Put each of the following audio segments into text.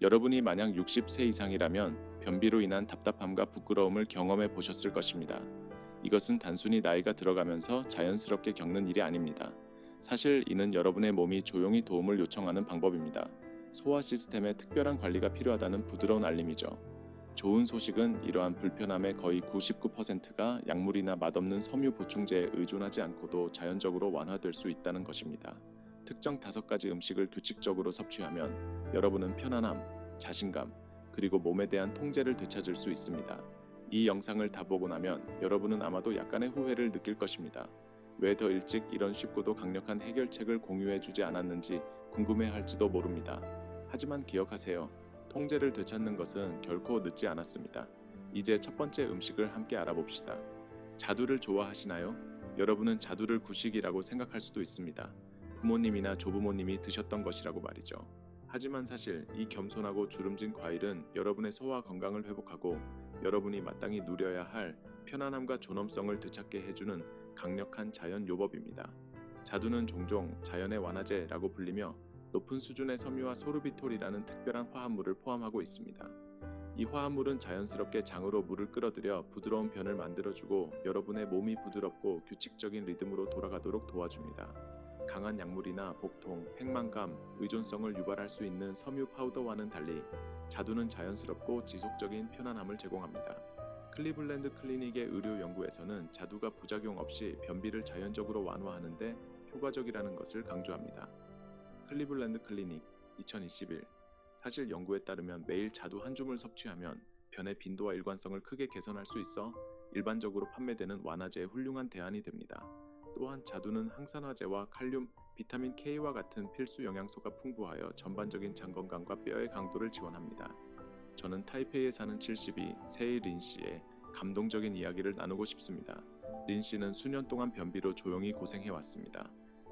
여러분이 만약 60세 이상이라면 변비로 인한 답답함과 부끄러움을 경험해 보셨을 것입니다. 이것은 단순히 나이가 들어가면서 자연스럽게 겪는 일이 아닙니다. 사실 이는 여러분의 몸이 조용히 도움을 요청하는 방법입니다. 소화 시스템에 특별한 관리가 필요하다는 부드러운 알림이죠. 좋은 소식은 이러한 불편함의 거의 99%가 약물이나 맛없는 섬유 보충제에 의존하지 않고도 자연적으로 완화될 수 있다는 것입니다. 특정 5가지 음식을 규칙적으로 섭취하면 여러분은 편안함, 자신감, 그리고 몸에 대한 통제를 되찾을 수 있습니다. 이 영상을 다 보고 나면 여러분은 아마도 약간의 후회를 느낄 것입니다. 왜 더 일찍 이런 쉽고도 강력한 해결책을 공유해주지 않았는지 궁금해할지도 모릅니다. 하지만 기억하세요. 통제를 되찾는 것은 결코 늦지 않았습니다. 이제 첫 번째 음식을 함께 알아봅시다. 자두를 좋아하시나요? 여러분은 자두를 구식이라고 생각할 수도 있습니다. 부모님이나 조부모님이 드셨던 것이라고 말이죠. 하지만 사실 이 겸손하고 주름진 과일은 여러분의 소화 건강을 회복하고 여러분이 마땅히 누려야 할 편안함과 존엄성을 되찾게 해주는 강력한 자연 요법입니다. 자두는 종종 자연의 완화제라고 불리며 높은 수준의 섬유와 소르비톨이라는 특별한 화합물을 포함하고 있습니다. 이 화합물은 자연스럽게 장으로 물을 끌어들여 부드러운 변을 만들어주고 여러분의 몸이 부드럽고 규칙적인 리듬으로 돌아가도록 도와줍니다. 강한 약물이나 복통, 팽만감, 의존성을 유발할 수 있는 섬유 파우더와는 달리 자두는 자연스럽고 지속적인 편안함을 제공합니다. 클리블랜드 클리닉의 의료 연구에서는 자두가 부작용 없이 변비를 자연적으로 완화하는 데 효과적이라는 것을 강조합니다. 클리블랜드 클리닉 2021. 사실 연구에 따르면 매일 자두 한 줌을 섭취하면 변의 빈도와 일관성을 크게 개선할 수 있어 일반적으로 판매되는 완화제의 훌륭한 대안이 됩니다. 또한 자두는 항산화제와 칼륨, 비타민 K와 같은 필수 영양소가 풍부하여 전반적인 장 건강과 뼈의 강도를 지원합니다. 저는 타이페이에 사는 72, 세이 린 씨의 감동적인 이야기를 나누고 싶습니다. 린 씨는 수년 동안 변비로 조용히 고생해왔습니다.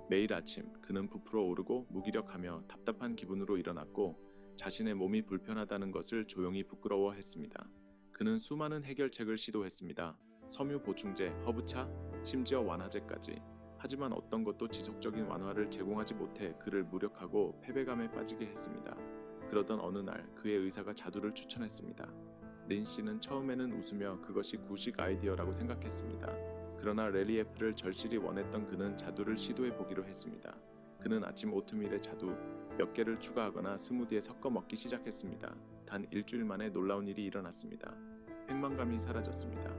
매일 아침 그는 부풀어 오르고 무기력하며 답답한 기분으로 일어났고 자신의 몸이 불편하다는 것을 조용히 부끄러워했습니다. 그는 수많은 해결책을 시도했습니다. 섬유 보충제, 허브차, 심지어 완화제까지. 하지만 어떤 것도 지속적인 완화를 제공하지 못해 그를 무력하고 패배감에 빠지게 했습니다. 그러던 어느 날 그의 의사가 자두를 추천했습니다. 린 씨는 처음에는 웃으며 그것이 구식 아이디어라고 생각했습니다. 그러나 렐리에프를 절실히 원했던 그는 자두를 시도해 보기로 했습니다. 그는 아침 오트밀에 자두 몇 개를 추가하거나 스무디에 섞어 먹기 시작했습니다. 단 일주일 만에 놀라운 일이 일어났습니다. 팽만감이 사라졌습니다.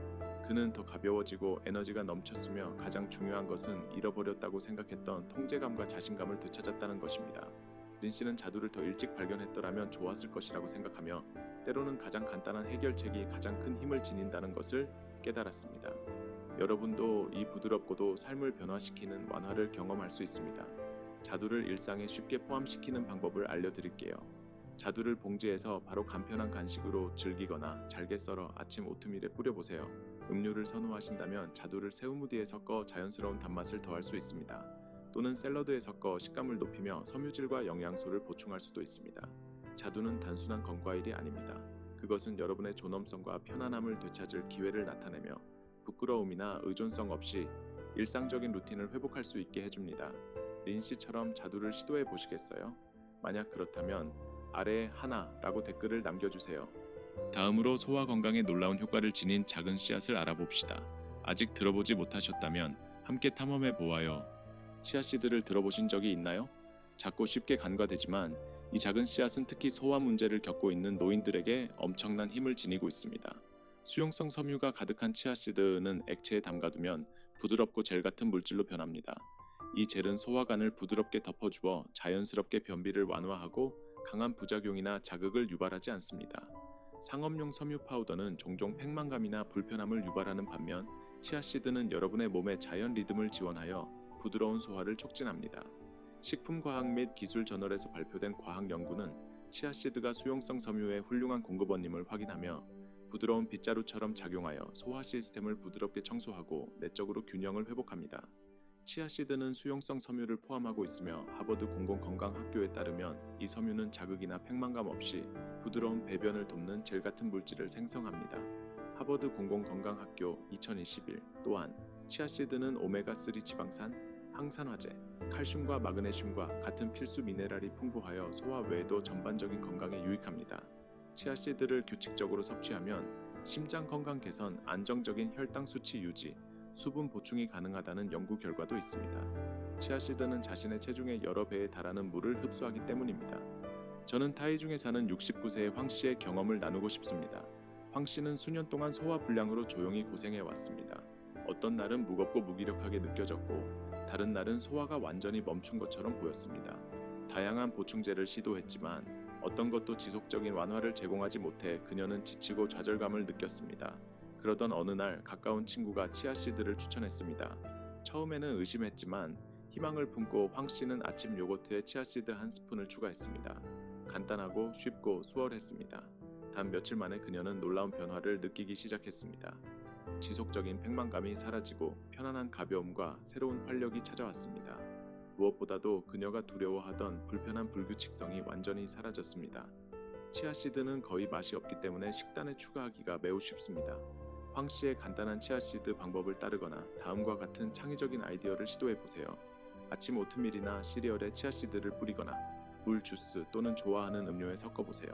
그는 더 가벼워지고 에너지가 넘쳤으며 가장 중요한 것은 잃어버렸다고 생각했던 통제감과 자신감을 되찾았다는 것입니다. 린 씨는 자두를 더 일찍 발견했더라면 좋았을 것이라고 생각하며 때로는 가장 간단한 해결책이 가장 큰 힘을 지닌다는 것을 깨달았습니다. 여러분도 이 부드럽고도 삶을 변화시키는 완화를 경험할 수 있습니다. 자두를 일상에 쉽게 포함시키는 방법을 알려드릴게요. 자두를 봉지에서 바로 간편한 간식으로 즐기거나 잘게 썰어 아침 오트밀에 뿌려보세요. 음료를 선호하신다면 자두를 새우무디에 섞어 자연스러운 단맛을 더할 수 있습니다. 또는 샐러드에 섞어 식감을 높이며 섬유질과 영양소를 보충할 수도 있습니다. 자두는 단순한 건과일이 아닙니다. 그것은 여러분의 존엄성과 편안함을 되찾을 기회를 나타내며 부끄러움이나 의존성 없이 일상적인 루틴을 회복할 수 있게 해줍니다. 린 씨처럼 자두를 시도해 보시겠어요? 만약 그렇다면 아래에 하나라고 댓글을 남겨주세요. 다음으로 소화 건강에 놀라운 효과를 지닌 작은 씨앗을 알아봅시다. 아직 들어보지 못하셨다면 함께 탐험해 보아요. 치아씨드를 들어보신 적이 있나요? 작고 쉽게 간과되지만 이 작은 씨앗은 특히 소화 문제를 겪고 있는 노인들에게 엄청난 힘을 지니고 있습니다. 수용성 섬유가 가득한 치아씨드는 액체에 담가두면 부드럽고 젤 같은 물질로 변합니다. 이 젤은 소화관을 부드럽게 덮어주어 자연스럽게 변비를 완화하고 강한 부작용이나 자극을 유발하지 않습니다. 상업용 섬유 파우더는 종종 팽만감이나 불편함을 유발하는 반면 치아씨드는 여러분의 몸의 자연 리듬을 지원하여 부드러운 소화를 촉진합니다. 식품과학 및 기술 저널에서 발표된 과학 연구는 치아씨드가 수용성 섬유의 훌륭한 공급원임을 확인하며 부드러운 빗자루처럼 작용하여 소화 시스템을 부드럽게 청소하고 내적으로 균형을 회복합니다. 치아씨드는 수용성 섬유를 포함하고 있으며 하버드 공공건강학교에 따르면 이 섬유는 자극이나 팽만감 없이 부드러운 배변을 돕는 젤 같은 물질을 생성합니다. 하버드 공공건강학교 2021 또한 치아씨드는 오메가3 지방산, 항산화제, 칼슘과 마그네슘과 같은 필수 미네랄이 풍부하여 소화 외에도 전반적인 건강에 유익합니다. 치아씨드를 규칙적으로 섭취하면 심장 건강 개선, 안정적인 혈당 수치 유지, 수분 보충이 가능하다는 연구 결과도 있습니다. 치아씨드는 자신의 체중의 여러 배에 달하는 물을 흡수하기 때문입니다. 저는 타이중에 사는 69세의 황 씨의 경험을 나누고 싶습니다. 황 씨는 수년 동안 소화 불량으로 조용히 고생해 왔습니다. 어떤 날은 무겁고 무기력하게 느껴졌고 다른 날은 소화가 완전히 멈춘 것처럼 보였습니다. 다양한 보충제를 시도했지만 어떤 것도 지속적인 완화를 제공하지 못해 그녀는 지치고 좌절감을 느꼈습니다. 그러던 어느 날 가까운 친구가 치아씨드를 추천했습니다. 처음에는 의심했지만 희망을 품고 황 씨는 아침 요거트에 치아씨드 한 스푼을 추가했습니다. 간단하고 쉽고 수월했습니다. 단 며칠 만에 그녀는 놀라운 변화를 느끼기 시작했습니다. 지속적인 팽만감이 사라지고 편안한 가벼움과 새로운 활력이 찾아왔습니다. 무엇보다도 그녀가 두려워하던 불편한 불규칙성이 완전히 사라졌습니다. 치아씨드는 거의 맛이 없기 때문에 식단에 추가하기가 매우 쉽습니다. 황 씨의 간단한 치아씨드 방법을 따르거나 다음과 같은 창의적인 아이디어를 시도해 보세요. 아침 오트밀이나 시리얼에 치아씨드를 뿌리거나 물, 주스 또는 좋아하는 음료에 섞어 보세요.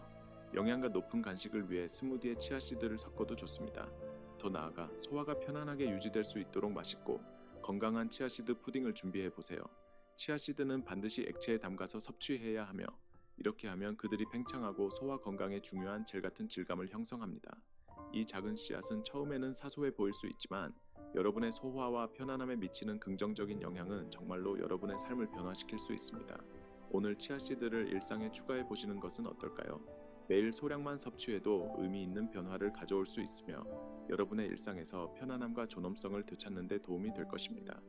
영양가 높은 간식을 위해 스무디에 치아씨드를 섞어도 좋습니다. 더 나아가 소화가 편안하게 유지될 수 있도록 맛있고 건강한 치아씨드 푸딩을 준비해 보세요. 치아씨드는 반드시 액체에 담가서 섭취해야 하며 이렇게 하면 그들이 팽창하고 소화 건강에 중요한 젤 같은 질감을 형성합니다. 이 작은 씨앗은 처음에는 사소해 보일 수 있지만 여러분의 소화와 편안함에 미치는 긍정적인 영향은 정말로 여러분의 삶을 변화시킬 수 있습니다. 오늘 치아씨드를 일상에 추가해 보시는 것은 어떨까요? 매일 소량만 섭취해도 의미 있는 변화를 가져올 수 있으며 여러분의 일상에서 편안함과 존엄성을 되찾는 데 도움이 될 것입니다.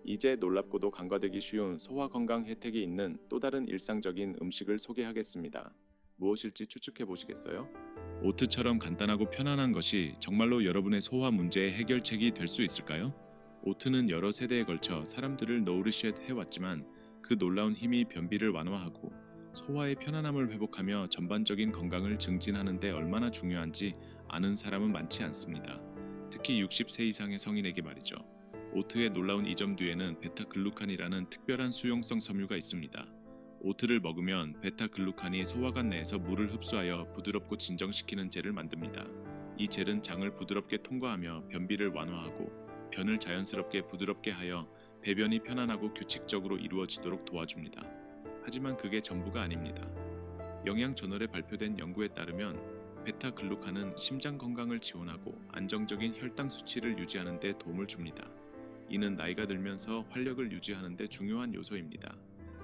이제 놀랍고도 간과되기 쉬운 소화 건강 혜택이 있는 또 다른 일상적인 음식을 소개하겠습니다. 무엇일지 추측해 보시겠어요? 오트처럼 간단하고 편안한 것이 정말로 여러분의 소화 문제의 해결책이 될 수 있을까요? 오트는 여러 세대에 걸쳐 사람들을 노우리쉣 해왔지만 그 놀라운 힘이 변비를 완화하고 소화의 편안함을 회복하며 전반적인 건강을 증진하는 데 얼마나 중요한지 아는 사람은 많지 않습니다. 특히 60세 이상의 성인에게 말이죠. 오트의 놀라운 이 점 뒤에는 베타글루칸이라는 특별한 수용성 섬유가 있습니다. 오트를 먹으면 베타글루칸이 소화관 내에서 물을 흡수하여 부드럽고 진정시키는 젤을 만듭니다. 이 젤은 장을 부드럽게 통과하며 변비를 완화하고 변을 자연스럽게 부드럽게 하여 배변이 편안하고 규칙적으로 이루어지도록 도와줍니다. 하지만 그게 전부가 아닙니다. 영양저널에 발표된 연구에 따르면 베타글루칸은 심장 건강을 지원하고 안정적인 혈당 수치를 유지하는 데 도움을 줍니다. 이는 나이가 들면서 활력을 유지하는 데 중요한 요소입니다.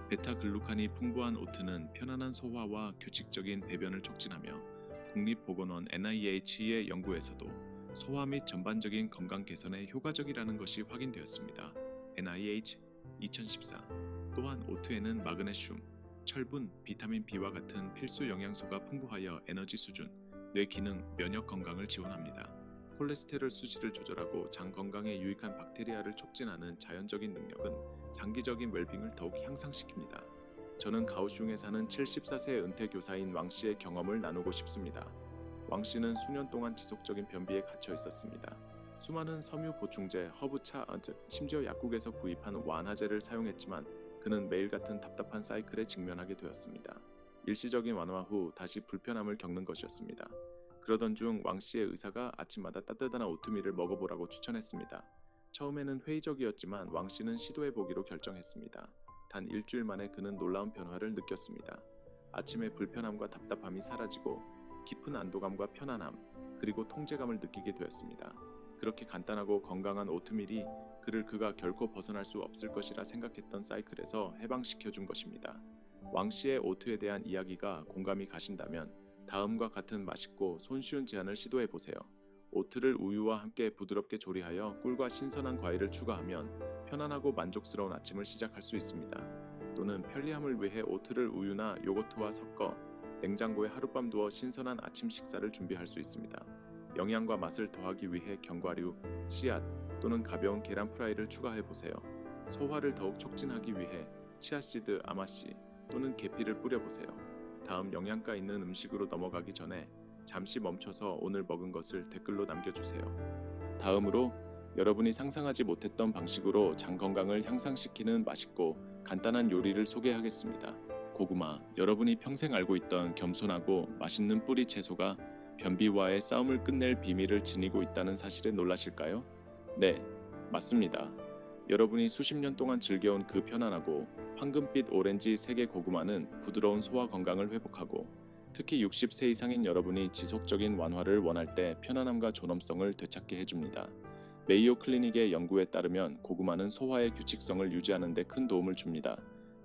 베타글루칸이 풍부한 오트는 편안한 소화와 규칙적인 배변을 촉진하며 국립보건원 NIH의 연구에서도 소화 및 전반적인 건강 개선에 효과적이라는 것이 확인되었습니다. NIH 2014. 또한 오트에는 마그네슘, 철분, 비타민 B와 같은 필수 영양소가 풍부하여 에너지 수준, 뇌 기능, 면역 건강을 지원합니다. 콜레스테롤 수치를 조절하고 장 건강에 유익한 박테리아를 촉진하는 자연적인 능력은 장기적인 웰빙을 더욱 향상시킵니다. 저는 가오슝에 사는 74세 은퇴 교사인 왕 씨의 경험을 나누고 싶습니다. 왕 씨는 수년 동안 지속적인 변비에 갇혀 있었습니다. 수많은 섬유 보충제, 허브차, 심지어 약국에서 구입한 완화제를 사용했지만 그는 매일 같은 답답한 사이클에 직면하게 되었습니다. 일시적인 완화 후 다시 불편함을 겪는 것이었습니다. 그러던 중 왕 씨의 의사가 아침마다 따뜻한 오트밀을 먹어보라고 추천했습니다. 처음에는 회의적이었지만 왕 씨는 시도해보기로 결정했습니다. 단 일주일 만에 그는 놀라운 변화를 느꼈습니다. 아침에 불편함과 답답함이 사라지고 깊은 안도감과 편안함, 그리고 통제감을 느끼게 되었습니다. 그렇게 간단하고 건강한 오트밀이 그가 결코 벗어날 수 없을 것이라 생각했던 사이클에서 해방시켜준 것입니다. 왕 씨의 오트에 대한 이야기가 공감이 가신다면 다음과 같은 맛있고 손쉬운 제안을 시도해보세요. 오트를 우유와 함께 부드럽게 조리하여 꿀과 신선한 과일을 추가하면 편안하고 만족스러운 아침을 시작할 수 있습니다. 또는 편리함을 위해 오트를 우유나 요거트와 섞어 냉장고에 하룻밤 두어 신선한 아침 식사를 준비할 수 있습니다. 영양과 맛을 더하기 위해 견과류, 씨앗 또는 가벼운 계란 프라이를 추가해보세요. 소화를 더욱 촉진하기 위해 치아씨드, 아마씨 또는 계피를 뿌려보세요. 다음 영양가 있는 음식으로 넘어가기 전에 잠시 멈춰서 오늘 먹은 것을 댓글로 남겨주세요. 다음으로 여러분이 상상하지 못했던 방식으로 장 건강을 향상시키는 맛있고 간단한 요리를 소개하겠습니다. 고구마, 여러분이 평생 알고 있던 겸손하고 맛있는 뿌리 채소가 변비와의 싸움을 끝낼 비밀을 지니고 있다는 사실에 놀라실까요? 네, 맞습니다. 여러분이 수십 년 동안 즐겨온 그 편안하고 황금빛 오렌지 색의 고구마는 부드러운 소화 건강을 회복하고, 특히 60세 이상인 여러분이 지속적인 완화를 원할 때 편안함과 존엄성을 되찾게 해줍니다. 메이오 클리닉의 연구에 따르면 고구마는 소화의 규칙성을 유지하는 데 큰 도움을 줍니다.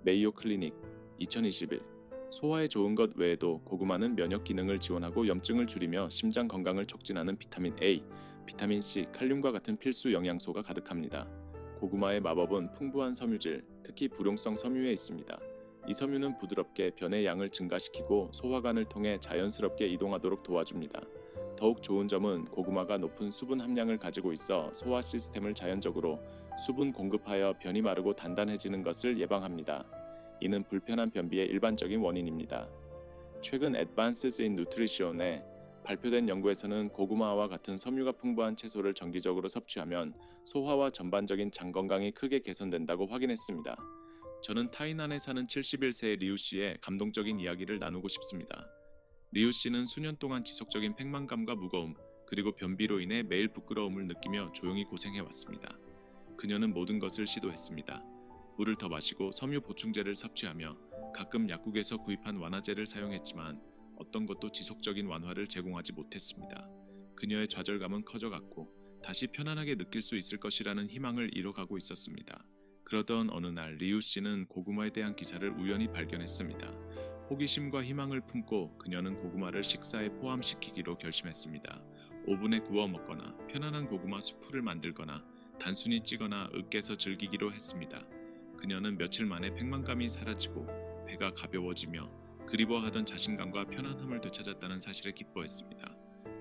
메이오 클리닉 2021. 소화에 좋은 것 외에도 고구마는 면역 기능을 지원하고 염증을 줄이며 심장 건강을 촉진하는 비타민 A, 비타민 C, 칼륨과 같은 필수 영양소가 가득합니다. 고구마의 마법은 풍부한 섬유질, 특히 불용성 섬유에 있습니다. 이 섬유는 부드럽게 변의 양을 증가시키고 소화관을 통해 자연스럽게 이동하도록 도와줍니다. 더욱 좋은 점은 고구마가 높은 수분 함량을 가지고 있어 소화 시스템을 자연적으로 수분 공급하여 변이 마르고 단단해지는 것을 예방합니다. 이는 불편한 변비의 일반적인 원인입니다. 최근 Advances in Nutrition에 발표된 연구에서는 고구마와 같은 섬유가 풍부한 채소를 정기적으로 섭취하면 소화와 전반적인 장 건강이 크게 개선된다고 확인했습니다. 저는 타이난에 사는 71세의 리우 씨의 감동적인 이야기를 나누고 싶습니다. 리우 씨는 수년 동안 지속적인 팽만감과 무거움, 그리고 변비로 인해 매일 부끄러움을 느끼며 조용히 고생해왔습니다. 그녀는 모든 것을 시도했습니다. 물을 더 마시고 섬유 보충제를 섭취하며 가끔 약국에서 구입한 완화제를 사용했지만 어떤 것도 지속적인 완화를 제공하지 못했습니다. 그녀의 좌절감은 커져갔고 다시 편안하게 느낄 수 있을 것이라는 희망을 잃어가고 있었습니다. 그러던 어느 날 리우 씨는 고구마에 대한 기사를 우연히 발견했습니다. 호기심과 희망을 품고 그녀는 고구마를 식사에 포함시키기로 결심했습니다. 오븐에 구워 먹거나 편안한 고구마 수프를 만들거나 단순히 찌거나 으깨서 즐기기로 했습니다. 그녀는 며칠 만에 팽만감이 사라지고 배가 가벼워지며 그리워하던 자신감과 편안함을 되찾았다는 사실에 기뻐했습니다.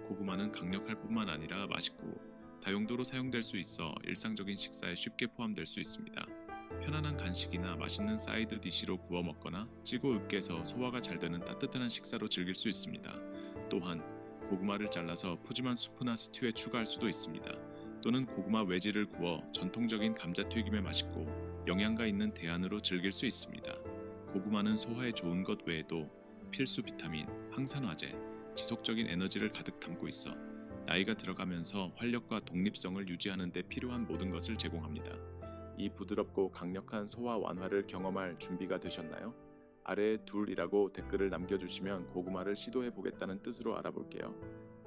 고구마는 강력할 뿐만 아니라 맛있고 다용도로 사용될 수 있어 일상적인 식사에 쉽게 포함될 수 있습니다. 편안한 간식이나 맛있는 사이드 디시로 구워 먹거나 찌고 으깨서 소화가 잘 되는 따뜻한 식사로 즐길 수 있습니다. 또한 고구마를 잘라서 푸짐한 수프나 스튜에 추가할 수도 있습니다. 또는 고구마 외지를 구워 전통적인 감자튀김에 맛있고 영양가 있는 대안으로 즐길 수 있습니다. 고구마는 소화에 좋은 것 외에도 필수 비타민, 항산화제, 지속적인 에너지를 가득 담고 있어 나이가 들어가면서 활력과 독립성을 유지하는 데 필요한 모든 것을 제공합니다. 이 부드럽고 강력한 소화 완화를 경험할 준비가 되셨나요? 아래에 둘이라고 댓글을 남겨주시면 고구마를 시도해 보겠다는 뜻으로 알아볼게요.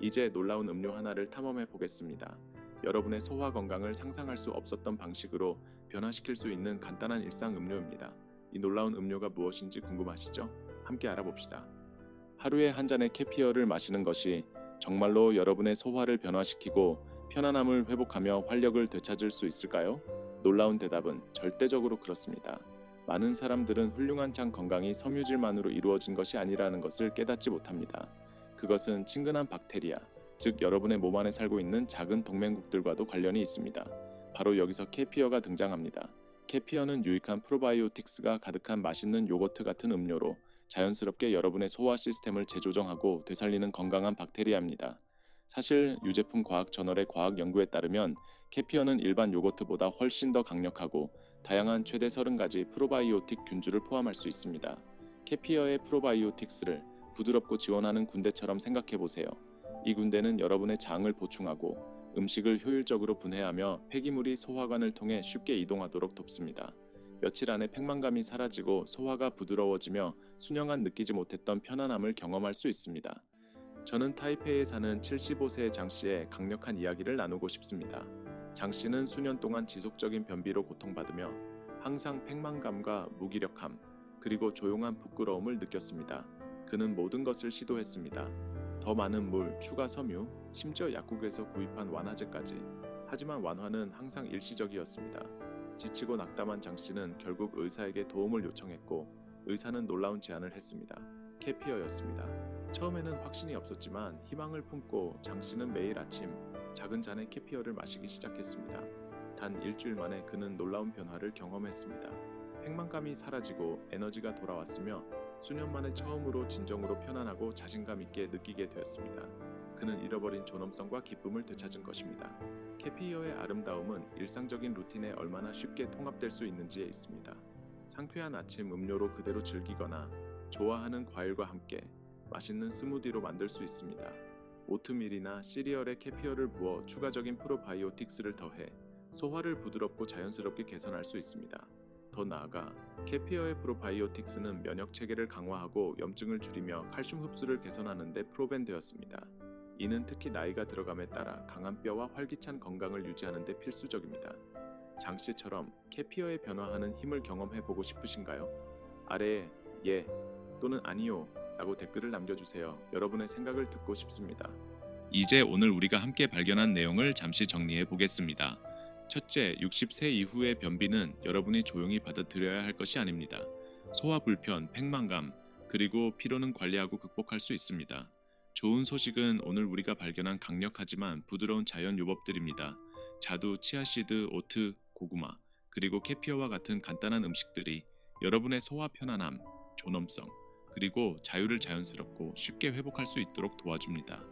이제 놀라운 음료 하나를 탐험해 보겠습니다. 여러분의 소화 건강을 상상할 수 없었던 방식으로 변화시킬 수 있는 간단한 일상 음료입니다. 이 놀라운 음료가 무엇인지 궁금하시죠? 함께 알아봅시다. 하루에 한 잔의 캐피어를 마시는 것이 정말로 여러분의 소화를 변화시키고 편안함을 회복하며 활력을 되찾을 수 있을까요? 놀라운 대답은 절대적으로 그렇습니다. 많은 사람들은 훌륭한 장 건강이 섬유질만으로 이루어진 것이 아니라는 것을 깨닫지 못합니다. 그것은 친근한 박테리아, 즉 여러분의 몸 안에 살고 있는 작은 동맹국들과도 관련이 있습니다. 바로 여기서 캐피어가 등장합니다. 캐피어는 유익한 프로바이오틱스가 가득한 맛있는 요거트 같은 음료로 자연스럽게 여러분의 소화 시스템을 재조정하고 되살리는 건강한 박테리아입니다. 사실 유제품 과학 저널의 과학 연구에 따르면 캐피어는 일반 요거트보다 훨씬 더 강력하고 다양한 최대 30가지 프로바이오틱 균주를 포함할 수 있습니다. 캐피어의 프로바이오틱스를 부드럽고 지원하는 군대처럼 생각해 보세요. 이 군대는 여러분의 장을 보충하고 음식을 효율적으로 분해하며 폐기물이 소화관을 통해 쉽게 이동하도록 돕습니다. 며칠 안에 팽만감이 사라지고 소화가 부드러워지며 수년간 느끼지 못했던 편안함을 경험할 수 있습니다. 저는 타이페이에 사는 75세의 장 씨의 강력한 이야기를 나누고 싶습니다. 장 씨는 수년 동안 지속적인 변비로 고통받으며 항상 팽만감과 무기력함, 그리고 조용한 부끄러움을 느꼈습니다. 그는 모든 것을 시도했습니다. 더 많은 물, 추가 섬유, 심지어 약국에서 구입한 완화제까지. 하지만 완화는 항상 일시적이었습니다. 지치고 낙담한 장 씨는 결국 의사에게 도움을 요청했고 의사는 놀라운 제안을 했습니다. 캐피어였습니다. 처음에는 확신이 없었지만 희망을 품고 장 씨는 매일 아침 작은 잔의 캐피어를 마시기 시작했습니다. 단 일주일 만에 그는 놀라운 변화를 경험했습니다. 팽만감이 사라지고 에너지가 돌아왔으며 수년 만에 처음으로 진정으로 편안하고 자신감 있게 느끼게 되었습니다. 그는 잃어버린 존엄성과 기쁨을 되찾은 것입니다. 캐피어의 아름다움은 일상적인 루틴에 얼마나 쉽게 통합될 수 있는지에 있습니다. 상쾌한 아침 음료로 그대로 즐기거나 좋아하는 과일과 함께 맛있는 스무디로 만들 수 있습니다. 오트밀이나 시리얼에 캐피어를 부어 추가적인 프로바이오틱스를 더해 소화를 부드럽고 자연스럽게 개선할 수 있습니다. 더 나아가 캐피어의 프로바이오틱스는 면역 체계를 강화하고 염증을 줄이며 칼슘 흡수를 개선하는 데 프로벤되었습니다. 이는 특히 나이가 들어감에 따라 강한 뼈와 활기찬 건강을 유지하는 데 필수적입니다. 장 씨처럼 캐피어에 변화하는 힘을 경험해 보고 싶으신가요? 아래에 예 또는 아니요 라고 댓글을 남겨주세요. 여러분의 생각을 듣고 싶습니다. 이제 오늘 우리가 함께 발견한 내용을 잠시 정리해 보겠습니다. 첫째, 60세 이후의 변비는 여러분이 조용히 받아들여야 할 것이 아닙니다. 소화 불편, 팽만감, 그리고 피로는 관리하고 극복할 수 있습니다. 좋은 소식은 오늘 우리가 발견한 강력하지만 부드러운 자연 요법들입니다. 자두, 치아씨드, 오트, 고구마, 그리고 캐피어와 같은 간단한 음식들이 여러분의 소화 편안함, 존엄성, 그리고 자유를 자연스럽고 쉽게 회복할 수 있도록 도와줍니다.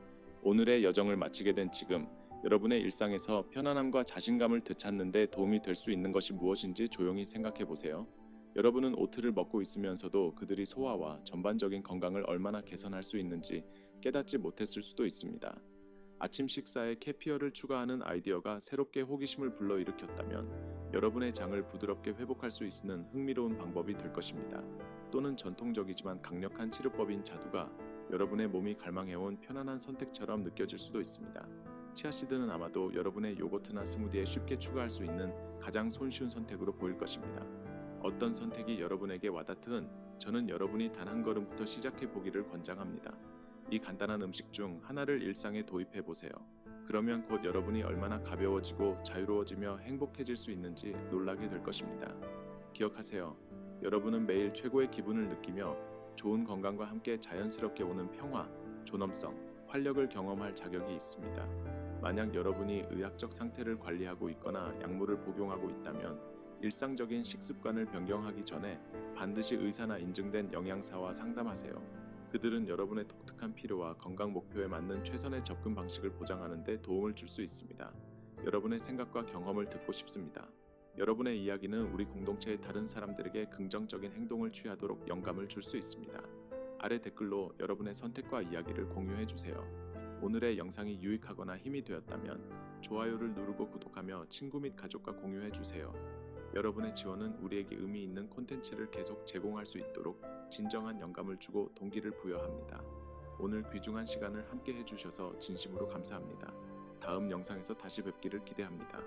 오늘의 여정을 마치게 된 지금, 여러분의 일상에서 편안함과 자신감을 되찾는 데 도움이 될 수 있는 것이 무엇인지 조용히 생각해 보세요. 여러분은 오트를 먹고 있으면서도 그들이 소화와 전반적인 건강을 얼마나 개선할 수 있는지 깨닫지 못했을 수도 있습니다. 아침 식사에 캐피어를 추가하는 아이디어가 새롭게 호기심을 불러일으켰다면 여러분의 장을 부드럽게 회복할 수 있는 흥미로운 방법이 될 것입니다. 또는 전통적이지만 강력한 치료법인 자두가 여러분의 몸이 갈망해온 편안한 선택처럼 느껴질 수도 있습니다. 치아씨드는 아마도 여러분의 요거트나 스무디에 쉽게 추가할 수 있는 가장 손쉬운 선택으로 보일 것입니다. 어떤 선택이 여러분에게 와닿든 저는 여러분이 단 한 걸음부터 시작해 보기를 권장합니다. 이 간단한 음식 중 하나를 일상에 도입해 보세요. 그러면 곧 여러분이 얼마나 가벼워지고 자유로워지며 행복해질 수 있는지 놀라게 될 것입니다. 기억하세요. 여러분은 매일 최고의 기분을 느끼며 좋은 건강과 함께 자연스럽게 오는 평화, 존엄성, 활력을 경험할 자격이 있습니다. 만약 여러분이 의학적 상태를 관리하고 있거나 약물을 복용하고 있다면 일상적인 식습관을 변경하기 전에 반드시 의사나 인증된 영양사와 상담하세요. 그들은 여러분의 독특한 필요와 건강 목표에 맞는 최선의 접근 방식을 보장하는 데 도움을 줄 수 있습니다. 여러분의 생각과 경험을 듣고 싶습니다. 여러분의 이야기는 우리 공동체의 다른 사람들에게 긍정적인 행동을 취하도록 영감을 줄 수 있습니다. 아래 댓글로 여러분의 선택과 이야기를 공유해 주세요. 오늘의 영상이 유익하거나 힘이 되었다면 좋아요를 누르고 구독하며 친구 및 가족과 공유해 주세요. 여러분의 지원은 우리에게 의미 있는 콘텐츠를 계속 제공할 수 있도록 진정한 영감을 주고 동기를 부여합니다. 오늘 귀중한 시간을 함께 해주셔서 진심으로 감사합니다. 다음 영상에서 다시 뵙기를 기대합니다.